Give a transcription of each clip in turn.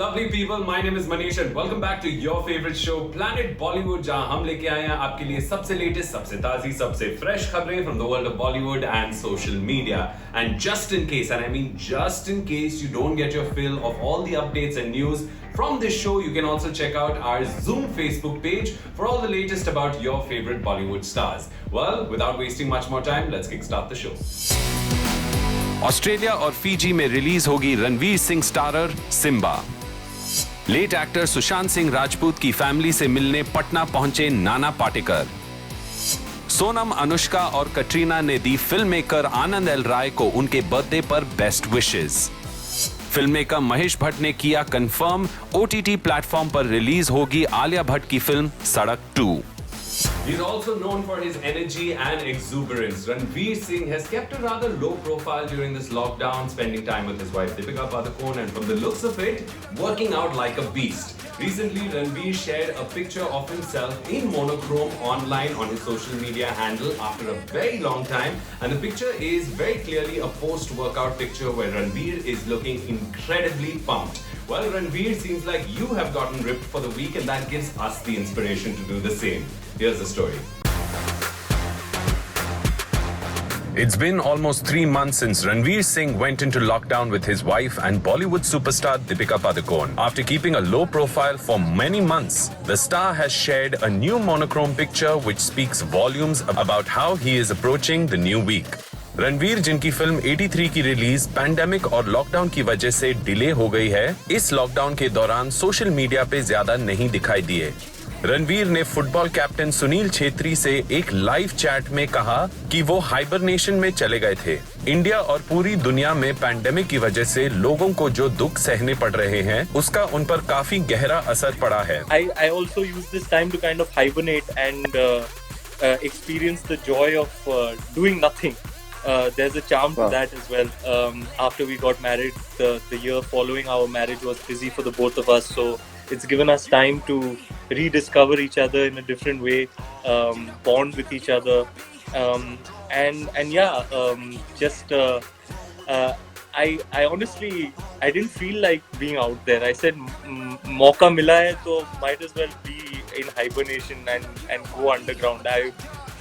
lovely people. My name is Manish and welcome back to your favorite show Planet Bollywood, जहां हम लेके आए हैं आपके लिए सबसे लेटेस्ट, सबसे ताजी, सबसे fresh खबरें from the world of Bollywood and social media. And just in case, and I mean just in case you don't get your fill of all the updates and news from this show, you can also check out our Zoom Facebook page for all the latest about your favorite Bollywood stars. Well, without wasting much more time, let's kickstart the show. Australia और Fiji में release होगी Ranveer Singh starrer Simmba. Late actor Sushant Singh Rajput की family से मिलने पटना पहुंचे नाना पाटेकर। सोनम, अनुष्का और कटरीना ने दी film maker आनंद L राय को उनके बर्थडे पर best wishes. Film maker Mahesh Bhatt ने किया कंफर्म, ओटीटी प्लेटफॉर्म पर रिलीज होगी आलिया भट्ट की फिल्म सड़क 2। He's also known for his energy and exuberance. Ranveer Singh has kept a rather low profile during this lockdown, spending time with his wife Deepika Padukone and from the looks of it, working out like a beast. Recently, Ranveer shared a picture of himself in monochrome online on his social media handle after a very long time, and the picture is very clearly a post-workout picture where Ranveer is looking incredibly pumped. Well, Ranveer, seems like you have gotten ripped for the week and that gives us the inspiration to do the same. Here's the story. It's been almost 3 months since Ranveer Singh went into lockdown with his wife and Bollywood superstar Deepika Padukone. After keeping a low profile for many months, the star has shared a new monochrome picture which speaks volumes about how he is approaching the new week. Ranveer, जिनकी film 83 की release pandemic और lockdown की वजह से delay हो गई है, इस लॉकडाउन के दौरान सोशल मीडिया पे ज्यादा नहीं दिखाई दिए। रणवीर ने फुटबॉल कैप्टन सुनील छेत्री से एक लाइव चैट में कहा कि वो हाइबरनेशन में चले गए थे। इंडिया और पूरी दुनिया में पैंडेमिक की वजह से लोगों को जो दुख सहने पड़ रहे हैं, उसका उन पर काफी गहरा असर पड़ा है। I also use this time to kind of hibernate and experience the joy of doing nothing. There's a charm to that as well. After we got married, the year following our marriage was busy for the both of us, so it's given us time to rediscover each other in a different way, bond with each other, and yeah, just I honestly didn't feel like being out there. I said मौका मिला है तो might as well be in hibernation and go underground.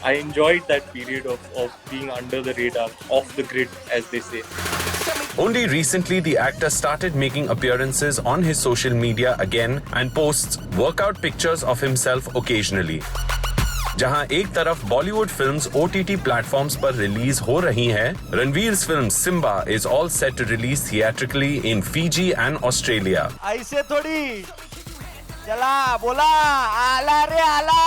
I enjoyed that period of being under the radar, off the grid, as they say. Only recently, the actor started making appearances on his social media again and posts workout pictures of himself occasionally. जहां एक तरफ Bollywood films OTT platforms पर release हो रही हैं, Ranveer's film Simmba is all set to release theatrically in Fiji and Australia. ऐसे थोड़ी चला बोला आला रे आला।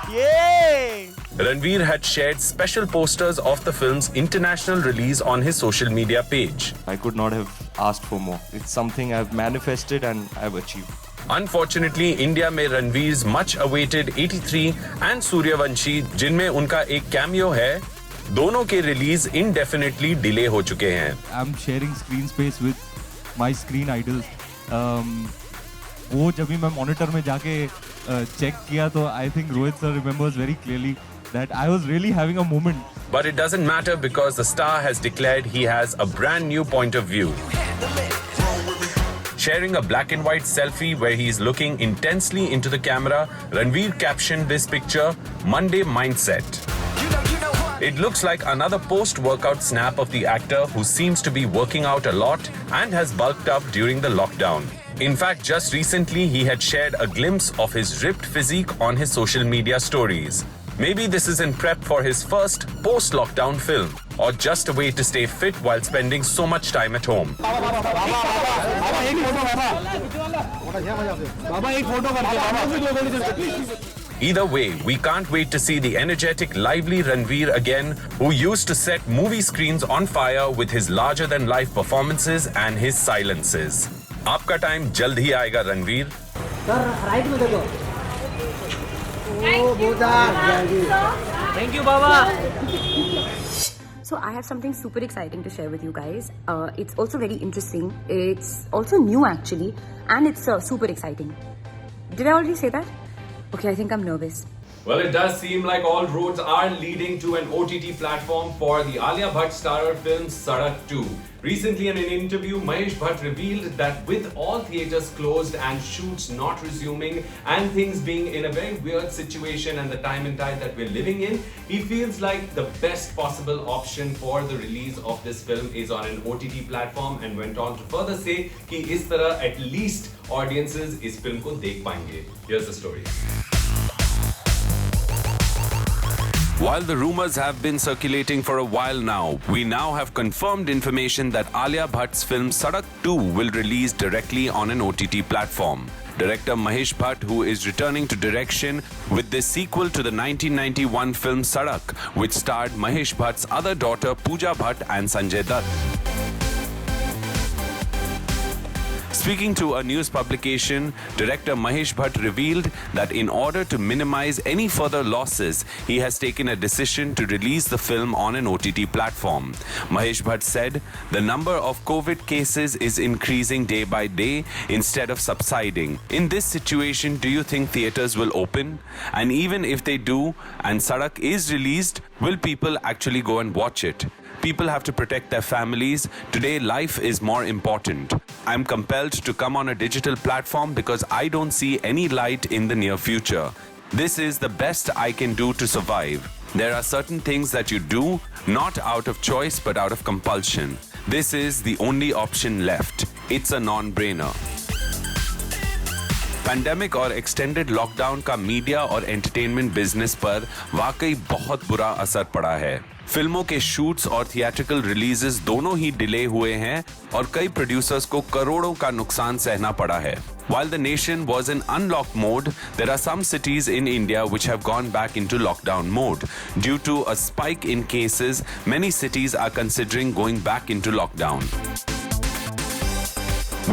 Yay! Ranveer had shared special posters of the film's international release on his social media page. I could not have asked for more. It's something I've manifested and I've achieved. Unfortunately, India में Ranveer's much awaited 83 and Suryavanshi, जिनमें उनका एक cameo है, दोनों के release indefinitely delay हो चुके हैं। I'm sharing screen space with my screen idols. वो जब भी मैं मॉनिटर में जाके चेक किया तो I think Rohit sir remembers very clearly that I was really having a moment. But it doesn't matter because the star has declared he has a brand new point of view. Sharing a black and white selfie where he is looking intensely into the camera, Ranveer captioned this picture, Monday Mindset. It looks like another post-workout snap of the actor who seems to be working out a lot and has bulked up during the lockdown. In fact, just recently he had shared a glimpse of his ripped physique on his social media stories. Maybe this is in prep for his first post-lockdown film, or just a way to stay fit while spending so much time at home. Either way, we can't wait to see the energetic, lively Ranveer again, who used to set movie screens on fire with his larger-than-life performances and his silences. आपका time जल्द ही आएगा Ranveer. Sir right में देखो। Thank you, Baba. So I have something super exciting to share with you guys. It's also very interesting. It's also new actually, and it's super exciting. Did I already say that? Okay, I think I'm nervous. Well, it does seem like all roads are leading to an OTT platform for the Alia Bhatt starrer film Sadak 2. Recently, in an interview, Mahesh Bhatt revealed that with all theatres closed and shoots not resuming and things being in a very weird situation and the time and tide that we're living in, he feels like the best possible option for the release of this film is on an OTT platform, and went on to further say कि इस तरह at least audiences इस film को देख पाएंगे. Here's the story. While the rumors have been circulating for a while now, we now have confirmed information that Alia Bhatt's film Sadak 2 will release directly on an OTT platform. Director Mahesh Bhatt, who is returning to direction with the sequel to the 1991 film Sadak, which starred Mahesh Bhatt's other daughter Pooja Bhatt and Sanjay Dutt. Speaking to a news publication, director Mahesh Bhatt revealed that in order to minimize any further losses, he has taken a decision to release the film on an OTT platform. Mahesh Bhatt said, "The number of COVID cases is increasing day by day instead of subsiding. In this situation, do you think theatres will open? And even if they do, and Sadak is released, will people actually go and watch it? People have to protect their families. Today, life is more important. I'm compelled to come on a digital platform because I don't see any light in the near future. This is the best I can do to survive. There are certain things that you do, not out of choice but out of compulsion. This is the only option left. It's a non-brainer." Pandemic और extended lockdown का media और entertainment business पर वाकई बहुत बुरा असर पड़ा है. फिल्मों के शूट्स और थिएट्रिकल रिलीजेस दोनों ही डिले हुए हैं और कई प्रोड्यूसर्स को करोड़ों का नुकसान सहना पड़ा है. While the nation was in unlock mode, there are some cities in India which have gone back into lockdown mode. Due to a spike in cases, many cities are considering going back into lockdown.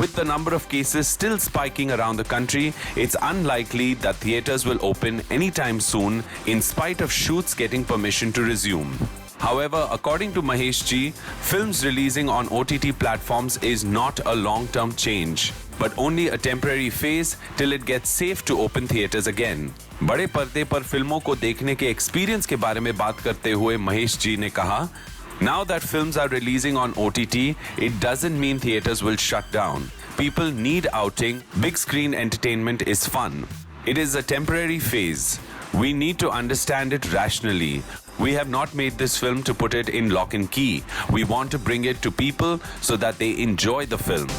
With the number of cases still spiking around the country, it's unlikely that theatres will open anytime soon in spite of shoots getting permission to resume. However, according to Mahesh ji, films releasing on OTT platforms is not a long-term change, but only a temporary phase till it gets safe to open theatres again. बड़े पर्दे पर फिल्मों को देखने के experience के बारे में बात करते हुए महेश जी ने कहा, "Now that films are releasing on OTT, it doesn't mean theatres will shut down. People need outing. Big screen entertainment is fun. It is a temporary phase. We need to understand it rationally. We have not made this film to put it in lock and key. We want to bring it to people so that they enjoy the film."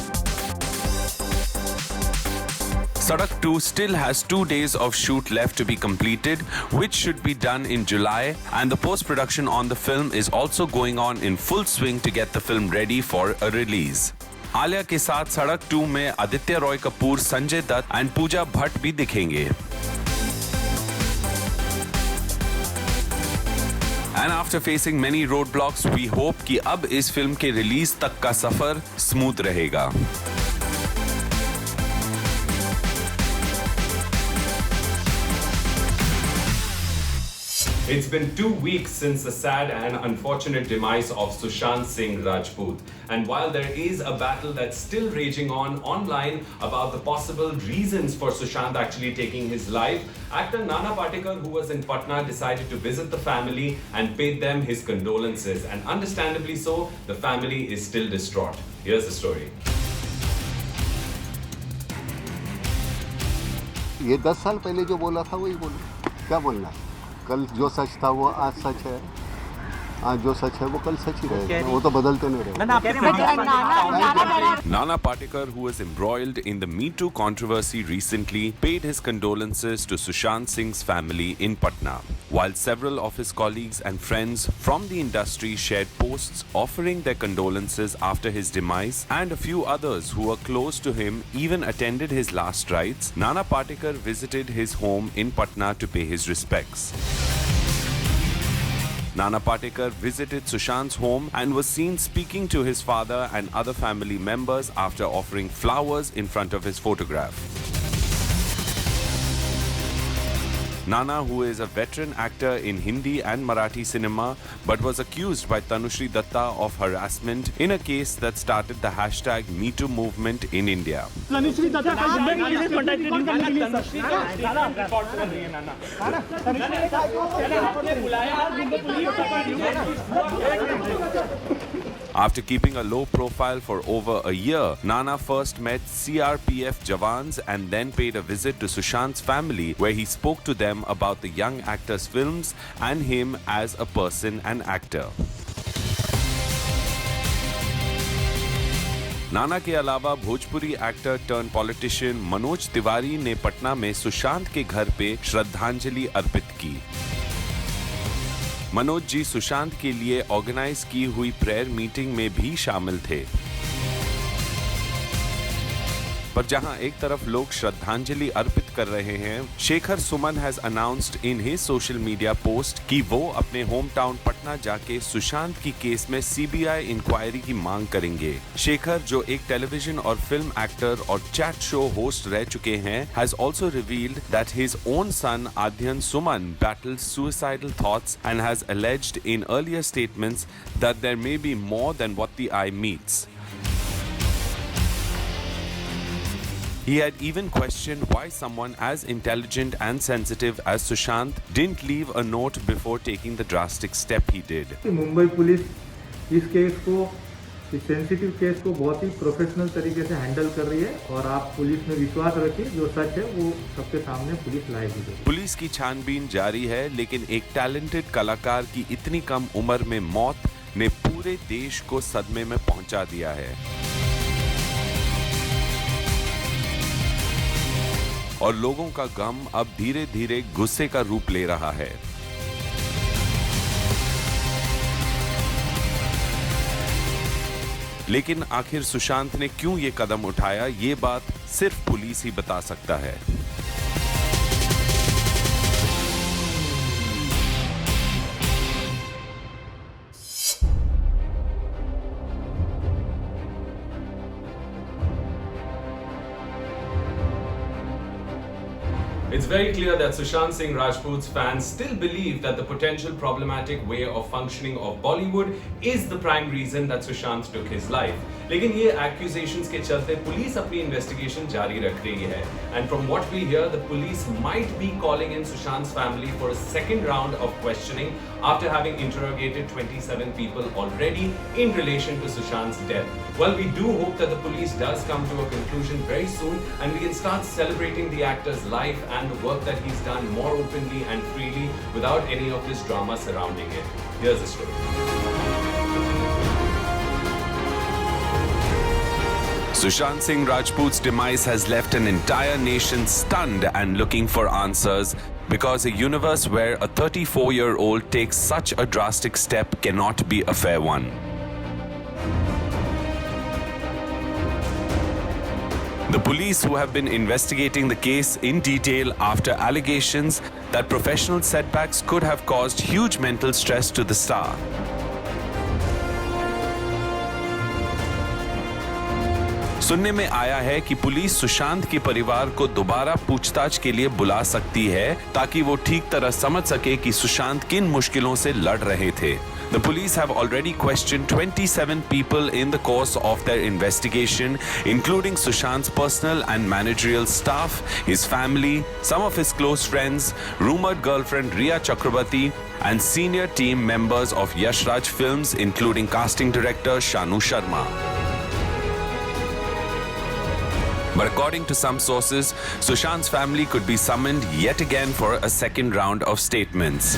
Sadak 2 still has 2 days of shoot left to be completed, which should be done in July, and the post-production on the film is also going on in full swing to get the film ready for a release. Alia के साथ सड़क 2 में Aditya Roy Kapoor, Sanjay Dutt and Pooja Bhatt भी दिखेंगे. And after facing many roadblocks, we hope कि अब इस film के रिलीज तक का सफर स्मूथ रहेगा. It's been 2 weeks since the sad and unfortunate demise of Sushant Singh Rajput. And while there is a battle that's still raging on online about the possible reasons for Sushant actually taking his life, actor Nana Patekar, who was in Patna, decided to visit the family and paid them his condolences. And understandably so, the family is still distraught. Here's the story. ये 10 साल पहले जो बोला था वही बोलो. क्या बोलना है? कल जो सच था वो आज सच है. आज जो सच है वो कल सच ही रहेगा. वो तो बदलते नहीं रहेगा. Nana Patekar, who was embroiled in the Me Too controversy recently, paid his condolences to Sushant Singh's family in Patna, while several of his colleagues and friends from the industry shared posts offering their condolences after his demise, and a few others who were close to him even attended his last rites. Nana Patekar visited his home in Patna to pay his respects. Nana Patekar visited Sushant's home and was seen speaking to his father and other family members after offering flowers in front of his photograph. Nana, who is a veteran actor in Hindi and Marathi cinema, but was accused by Tanushree Datta of harassment in a case that started the hashtag #MeToo movement in India. Tanushree Datta का जिंदगी के लिए contacted करने के लिए After keeping a low profile for over a year, Nana first met CRPF Jawans and then paid a visit to Sushant's family, where he spoke to them about the young actor's films and him as a person and actor. नाना के अलावा Bhojpuri actor turn politician Manoj Tiwari ने पटना में सुशांत के घर पे श्रद्धांजलि अर्पित की। मनोज जी सुशांत के लिए ऑर्गेनाइज की हुई प्रेयर मीटिंग में भी शामिल थे। पर जहां एक तरफ लोग श्रद्धांजलि अर्पित कर रहे हैं, Shekhar Suman has announced in his social media post कि वो अपने होम टाउन पटना जाके सुशांत की केस में सीबीआई इंक्वायरी की मांग करेंगे। शेखर, जो एक टेलीविजन और फिल्म एक्टर और चैट शो होस्ट रह चुके हैं, has also revealed that his own son Aadyan Suman battles suicidal thoughts and has alleged in earlier statements that there may be more than what the eye meets. He had even questioned why someone as intelligent and sensitive as Sushant didn't leave a note before taking the drastic step he did. Mumbai police इस case को, इस sensitive case को बहुत ही professional तरीके से handle कर रही है और आप पुलिस में विश्वास रखिए, जो सच है वो सबके सामने पुलिस लाएगी। पुलिस की छानबीन जारी है, लेकिन एक टैलेंटेड कलाकार की इतनी कम उम्र में मौत ने पूरे देश को सदमे में पहुंचा दिया है। और लोगों का गम अब धीरे धीरे गुस्से का रूप ले रहा है। लेकिन आखिर सुशांत ने क्यों ये कदम उठाया, ये बात सिर्फ पुलिस ही बता सकता है। It's very clear that Sushant Singh Rajput's fans still believe that the potential problematic way of functioning of Bollywood is the prime reason that Sushant took his life. लेकिन ये accusations के चलते पुलिस अपनी investigation जारी रख रही है. And from what we hear, the police might be calling in Sushant's family for a second round of questioning after having interrogated 27 people already in relation to Sushant's death. Well, we do hope that the police does come to a conclusion very soon and we can start celebrating the actor's life and the work that he's done more openly and freely without any of this drama surrounding it. Here's the story. Sushant Singh Rajput's demise has left an entire nation stunned and looking for answers, because a universe where a 34-year-old takes such a drastic step cannot be a fair one. The police, who have been investigating the case in detail after allegations that professional setbacks could have caused huge mental stress to the star. सुनने में आया है कि police Sushant के परिवार को दोबारा पूछताछ के लिए बुला सकती है, ताकि वो ठीक तरह समझ सके कि सुशांत किन मुश्किलों से लड़ रहे थे। The police have already questioned 27 people in the course of their investigation, including Sushant's personal and managerial staff, his family, some of his close friends, rumored girlfriend Rhea Chakrabarti, and senior team members of Yash Raj Films, including casting director Shanu Sharma. But according to some sources, Sushant's family could be summoned yet again for a second round of statements.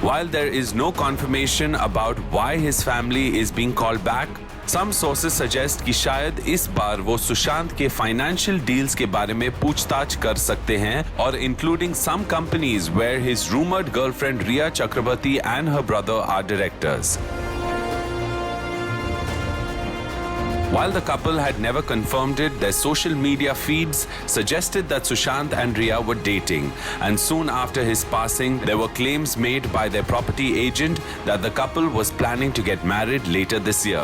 While there is no confirmation about why his family is being called back, some sources suggest कि शायद इस बार वो सुशांत के financial deals के बारे में पूछताछ कर सकते हैं, और including some companies where his rumored girlfriend Rhea Chakrabarti and her brother are directors. While the couple had never confirmed it, their social media feeds suggested that Sushant and Rhea were dating, and soon after his passing, there were claims made by their property agent that the couple was planning to get married later this year.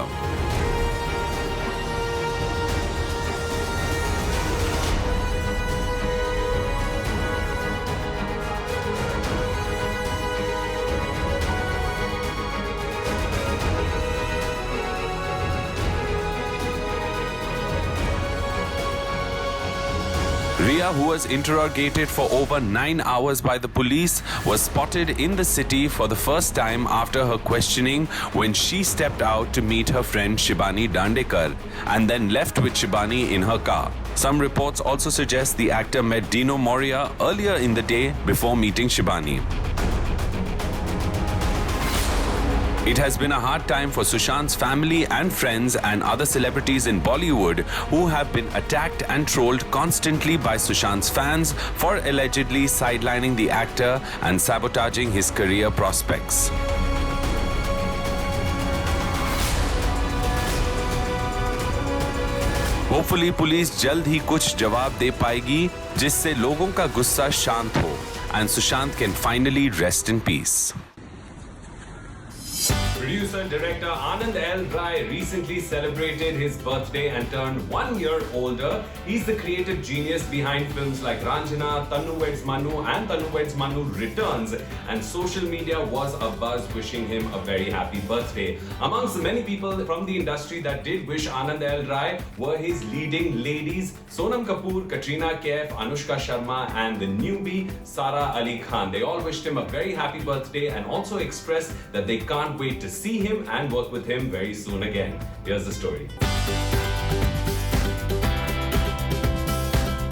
Priya, who was interrogated for over 9 hours by the police, was spotted in the city for the first time after her questioning when she stepped out to meet her friend Shibani Dandekar and then left with Shibani in her car. Some reports also suggest the actor met Dino Moria earlier in the day before meeting Shibani. It has been a hard time for Sushant's family and friends and other celebrities in Bollywood who have been attacked and trolled constantly by Sushant's fans for allegedly sidelining the actor and sabotaging his career prospects. Hopefully, police जल्द ही कुछ जवाब दे पाएगी जिससे लोगों का गुस्सा शांत हो and Sushant can finally rest in peace. Producer director Anand L. Rai recently celebrated his birthday and turned 1 year older. He's the creative genius behind films like Ranjana, Tannu Weds Manu and Tannu Weds Manu Returns, and social media was abuzz wishing him a very happy birthday. Amongst the many people from the industry that did wish Anand L. Rai were his leading ladies Sonam Kapoor, Katrina Kaif, Anushka Sharma and the newbie Sara Ali Khan. They all wished him a very happy birthday and also expressed that they can't wait to see him and work with him very soon again. Here's the story.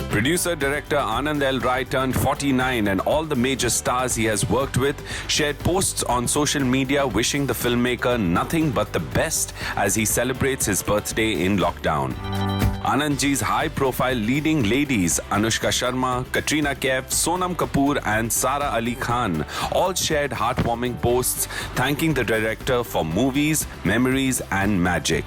Producer-director Anand L. Rai turned 49 and all the major stars he has worked with shared posts on social media wishing the filmmaker nothing but the best as he celebrates his birthday in lockdown. Anandji's high-profile leading ladies Anushka Sharma, Katrina Kaif, Sonam Kapoor and Sara Ali Khan all shared heartwarming posts thanking the director for movies, memories and magic.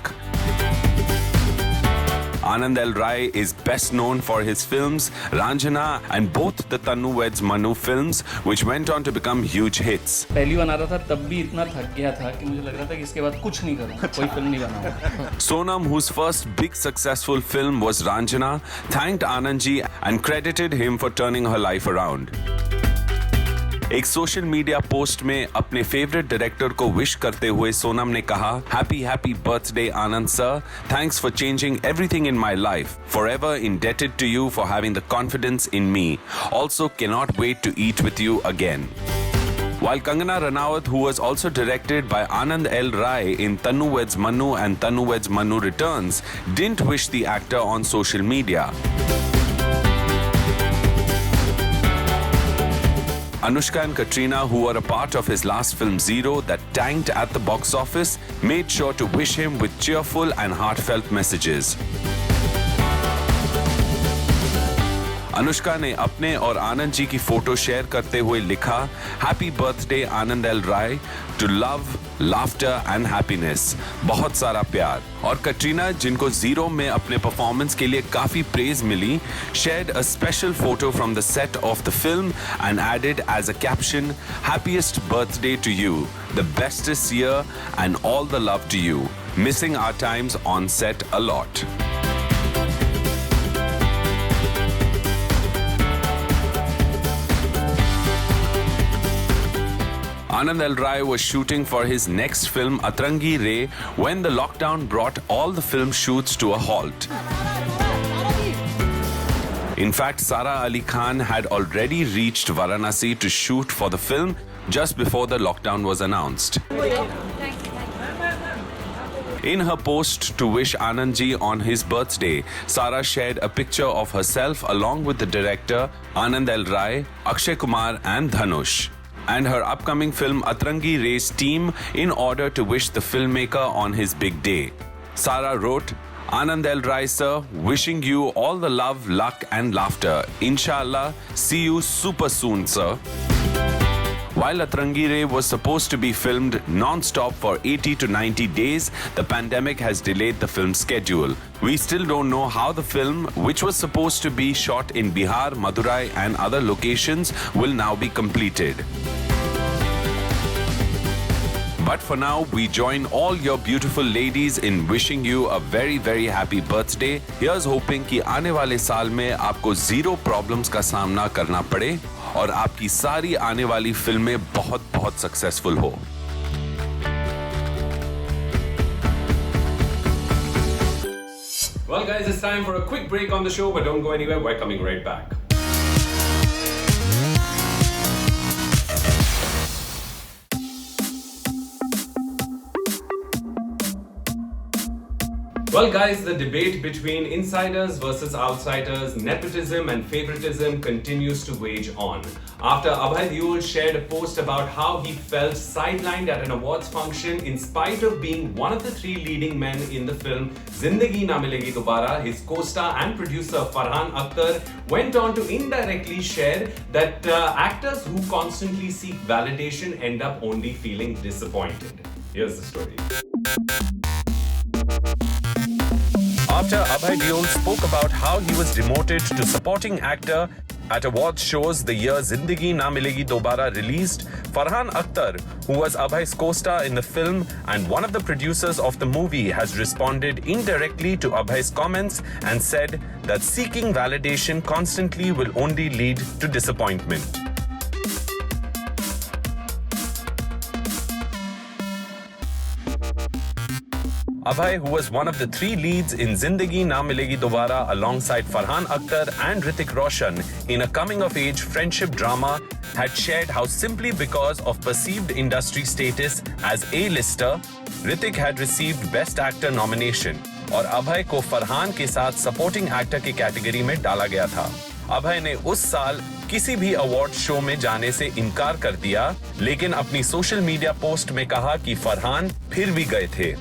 Anand L. Rai is best known for his films Ranjana and both the Tannu Weds Manu films, which went on to become huge hits. पहली बना रहा था तब भी इतना थक गया था कि मुझे लग रहा था कि इसके बाद कुछ नहीं करूँगा, कोई फिल्म नहीं बनाऊँगा. Sonam, whose first big successful film was Ranjana, thanked Anandji and credited him for turning her life around. एक सोशल मीडिया पोस्ट में अपने फेवरेट डायरेक्टर को विश करते हुए सोनम ने कहा, happy birthday Anand sir, thanks for changing everything in my life, forever indebted to you for having the confidence in me, also cannot wait to eat with you again. While Kangana Ranaut, who was also directed by Anand L. Rai in Tannu Weds Manu and Tannu Weds Manu Returns, didn't wish the actor on social media. Anushka and Katrina, who were a part of his last film Zero that tanked at the box office, made sure to wish him with cheerful and heartfelt messages. Anushka ने अपने और आनंद जी की photo share करते हुए लिखा, happy birthday Anand L Rai, to love, laughter and happiness, बहुत सारा प्यार. और कटरीना, जिनको जीरो में अपने परफॉर्मेंस के लिए काफी प्रेज मिली, shared a special photo from the set of the film and added as a caption, happiest birthday to you, the bestest year and all the love to you, missing our times on set a lot. Anand L. Rai was shooting for his next film Atrangi Re when the lockdown brought all the film shoots to a halt. In fact, Sara Ali Khan had already reached Varanasi to shoot for the film just before the lockdown was announced. In her post to wish Anandji on his birthday, Sara shared a picture of herself along with the director Anand L. Rai, Akshay Kumar and Dhanush, and her upcoming film Atrangi Re's team in order to wish the filmmaker on his big day. Sara wrote, Anand L. Rai sir, wishing you all the love, luck and laughter. Inshallah, see you super soon, sir. While Atrangi Re was supposed to be filmed non-stop for 80 to 90 days, the pandemic has delayed the film schedule. We still don't know how the film, which was supposed to be shot in Bihar, Madurai and other locations, will now be completed. But for now, we join all your beautiful ladies in wishing you a very, very happy birthday. Here's hoping कि आने वाले साल में आपको zero problems का सामना करना पड़े और आपकी सारी आने वाली फिल्में बहुत बहुत सक्सेसफुल हो. Well, guys, it's time for a quick break on the show, but don't go anywhere. We're coming right back. Well, guys, the debate between insiders versus outsiders, nepotism and favoritism continues to wage on. After Abhay Deol shared a post about how he felt sidelined at an awards function in spite of being one of the three leading men in the film Zindagi Na Milegi Dobara, his co-star and producer Farhan Akhtar went on to indirectly share that actors who constantly seek validation end up only feeling disappointed. Here's the story. After Abhay Deol spoke about how he was demoted to supporting actor at awards shows the year Zindagi Na Milegi Dobara released, Farhan Akhtar, who was Abhay's co-star in the film and one of the producers of the movie, has responded indirectly to Abhay's comments and said that seeking validation constantly will only lead to disappointment. Abhay, who was one of the three leads in Zindagi Na Milegi Dobara alongside Farhan Akhtar and Hrithik Roshan in a coming-of-age friendship drama, had shared how simply because of perceived industry status as A-lister, Hrithik had received Best Actor nomination और अभय को फरहान के साथ supporting actor की category में डाला गया था। अभय ने उस साल किसी भी अवार्ड शो में जाने से इनकार कर दिया, लेकिन अपनी सोशल मीडिया पोस्ट में कहा कि फरहान फिर भी गए थे।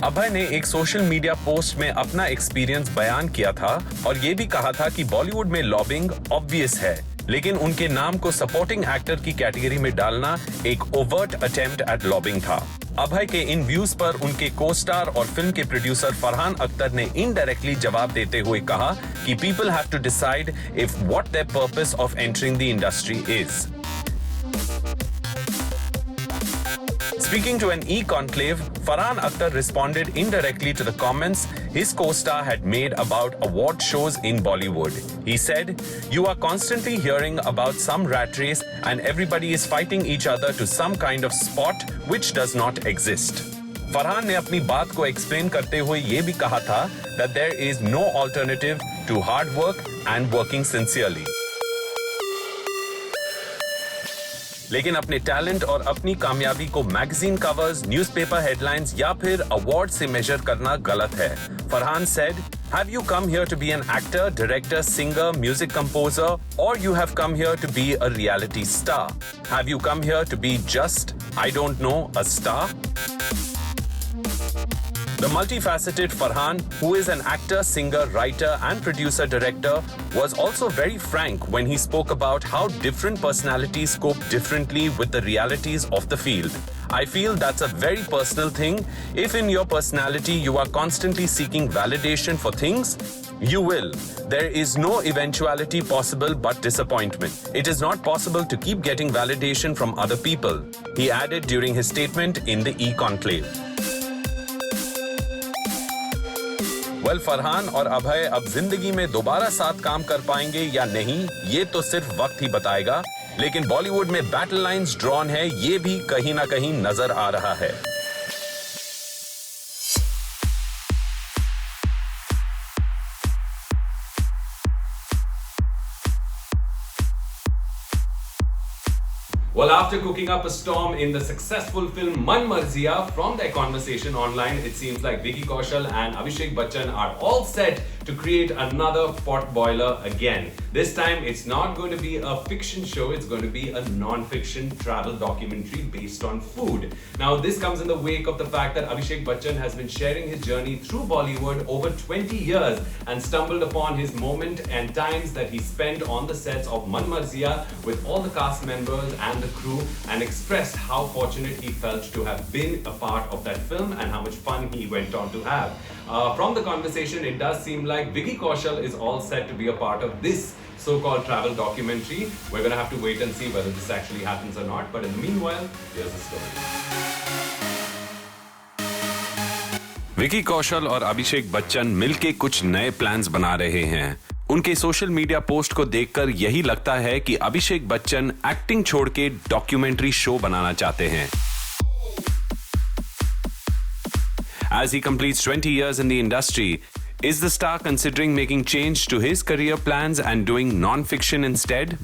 अभय ने एक सोशल मीडिया पोस्ट में अपना एक्सपीरियंस बयान किया था और ये भी कहा था कि बॉलीवुड में लॉबिंग ऑब्वियस है, लेकिन उनके नाम को सपोर्टिंग एक्टर की कैटेगरी में डालना एक ओवर्ट अटेम्प्ट एट लॉबिंग था। अभय के इन व्यूज पर उनके को-स्टार और फिल्म के प्रोड्यूसर फरहान अख्तर ने इनडायरेक्टली जवाब देते हुए कहा कि people have to decide if what their purpose of entering the industry is. Speaking to an e-conclave, Farhan Akhtar responded indirectly to the comments his co-star had made about award shows in Bollywood. He said, "You are constantly hearing about some rat race and everybody is fighting each other to some kind of spot which does not exist." Farhan ने अपनी बात को explain करते हुए ये भी कहा था that there is no alternative to hard work and working sincerely. लेकिन अपने टैलेंट और अपनी कामयाबी को मैगजीन कवर्स, न्यूज़पेपर हेडलाइंस या फिर अवार्ड से मेजर करना गलत है। Farhan said, "Have you come here to be an actor, director, singer, music composer, or you have come here to be a reality star? Have you come here to be just, I don't know, a star?" The multifaceted Farhan, who is an actor, singer, writer and producer-director, was also very frank when he spoke about how different personalities cope differently with the realities of the field. "I feel that's a very personal thing. If in your personality you are constantly seeking validation for things, you will. There is no eventuality possible but disappointment. It is not possible to keep getting validation from other people," he added during his statement in the e-conclave. Well Farhan और अभय अब जिंदगी में दोबारा साथ काम कर पाएंगे या नहीं, ये तो सिर्फ वक्त ही बताएगा, लेकिन बॉलीवुड में बैटल लाइंस ड्रॉन है, ये भी कहीं ना कहीं नजर आ रहा है। Well, after cooking up a storm in the successful film Man Marziya, from their conversation online, it seems like Vicky Kaushal and Abhishek Bachchan are all set to create another pot boiler again. This time, it's not going to be a fiction show, it's going to be a non-fiction travel documentary based on food. Now, this comes in the wake of the fact that Abhishek Bachchan has been sharing his journey through Bollywood over 20 years and stumbled upon his moment and times that he spent on the sets of Man Marziya with all the cast members and the crew, and expressed how fortunate he felt to have been a part of that film and how much fun he went on to have. From the conversation, it does seem like Vicky Kaushal is all set to be a part of this so-called travel documentary. We're going to have to wait and see whether this actually happens or not. But in the meanwhile, here's the story. Vicky Kaushal और अभिषेक बच्चन मिलके कुछ नए plans बना रहे हैं। उनके social media post को देखकर यही लगता है कि अभिषेक बच्चन एक्टिंग छोड़ के डॉक्यूमेंट्री शो बनाना चाहते हैं। As he completes 20 years in the industry, is the star considering making change to his career plans and doing non-fiction instead?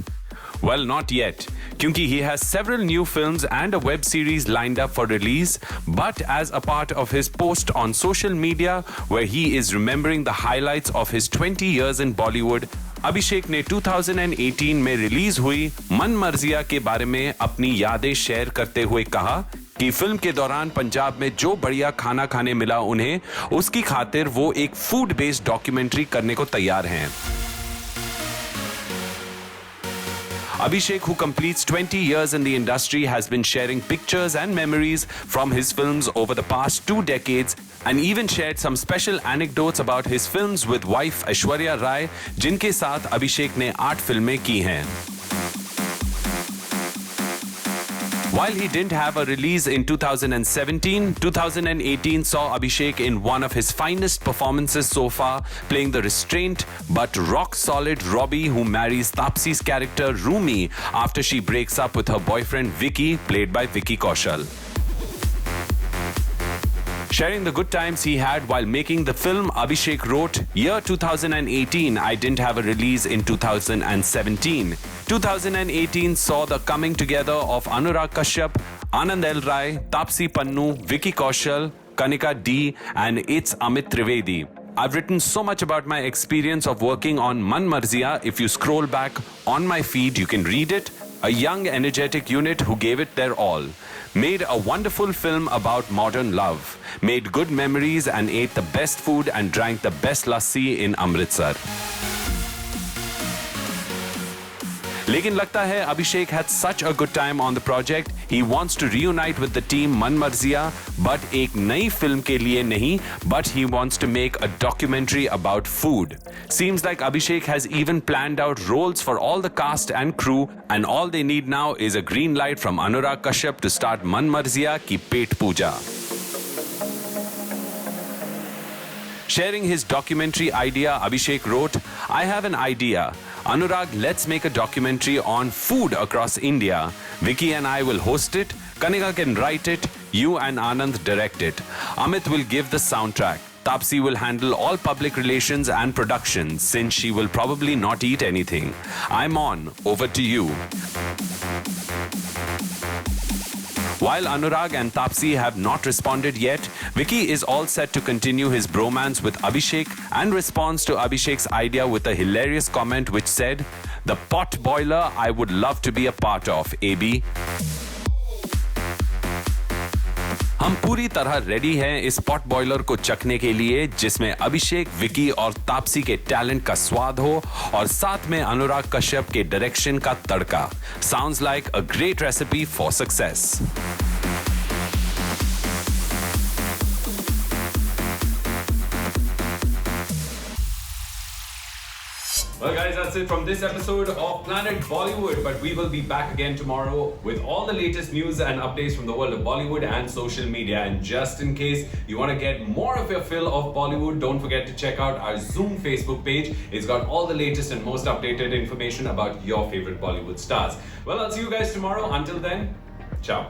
Well, not yet, क्योंकि he has several new films and a web series lined up for release, but as a part of his post on social media where he is remembering the highlights of his 20 years in Bollywood, अभिषेक ने 2018 में release हुई मन मर्जिया के बारे में अपनी यादें share करते हुए कहा कि फिल्म के दौरान पंजाब में जो बढ़िया खाना खाने मिला उन्हें, उसकी खातिर वो एक फूड बेस्ड डॉक्यूमेंट्री करने को तैयार हैं। Abhishek, who completes 20 years in the industry, has been sharing pictures and memories from his films over the past 2 decades and even shared some special anecdotes about his films with wife Aishwarya Rai, जिनके साथ Abhishek ने 8 फिल्में की हैं। While he didn't have a release in 2017, 2018 saw Abhishek in one of his finest performances so far, playing the restrained but rock-solid Robbie who marries Taapsee's character Rumi after she breaks up with her boyfriend Vicky, played by Vicky Kaushal. Sharing the good times he had while making the film, Abhishek wrote, "Year 2018, I didn't have a release in 2017. 2018 saw the coming together of Anurag Kashyap, Anand L. Rai, Taapsee Pannu, Vicky Kaushal, Kanika D, and it's Amit Trivedi. I've written so much about my experience of working on Man Marziya. If you scroll back on my feed, you can read it. A young, energetic unit who gave it their all. Made a wonderful film about modern love. Made good memories and ate the best food and drank the best lassi in Amritsar." लेकिन लगता है Abhishek had such a good time on the project, he wants to reunite with the team Man Marziya, but एक नई film के लिए नहीं, but he wants to make a documentary about food. Seems like Abhishek has even planned out roles for all the cast and crew, and all they need now is a green light from Anurag Kashyap to start Man Marziya ki Pet Puja. Sharing his documentary idea, Abhishek wrote, "I have an idea. Anurag, let's make a documentary on food across India. Vicky and I will host it. Kanika can write it. You and Anand direct it. Amit will give the soundtrack. Taapsee will handle all public relations and production since she will probably not eat anything. I'm on. Over to you." While Anurag and Taapsee have not responded yet, Vicky is all set to continue his bromance with Abhishek and responds to Abhishek's idea with a hilarious comment which said, "The pot boiler I would love to be a part of, AB." हम पूरी तरह ready हैं इस pot boiler को चखने के लिए, जिसमें अभिषेक, विकी और तापसी के टैलेंट का स्वाद हो और साथ में अनुराग कश्यप के डायरेक्शन का तड़का। Sounds like a great recipe for success. Well guys, that's it from this episode of Planet Bollywood, but we will be back again tomorrow with all the latest news and updates from the world of Bollywood and social media. And just in case you want to get more of your fill of Bollywood, don't forget to check out our Zoom Facebook page. It's got all the latest and most updated information about your favorite Bollywood stars. Well, I'll see you guys tomorrow. Until then, ciao.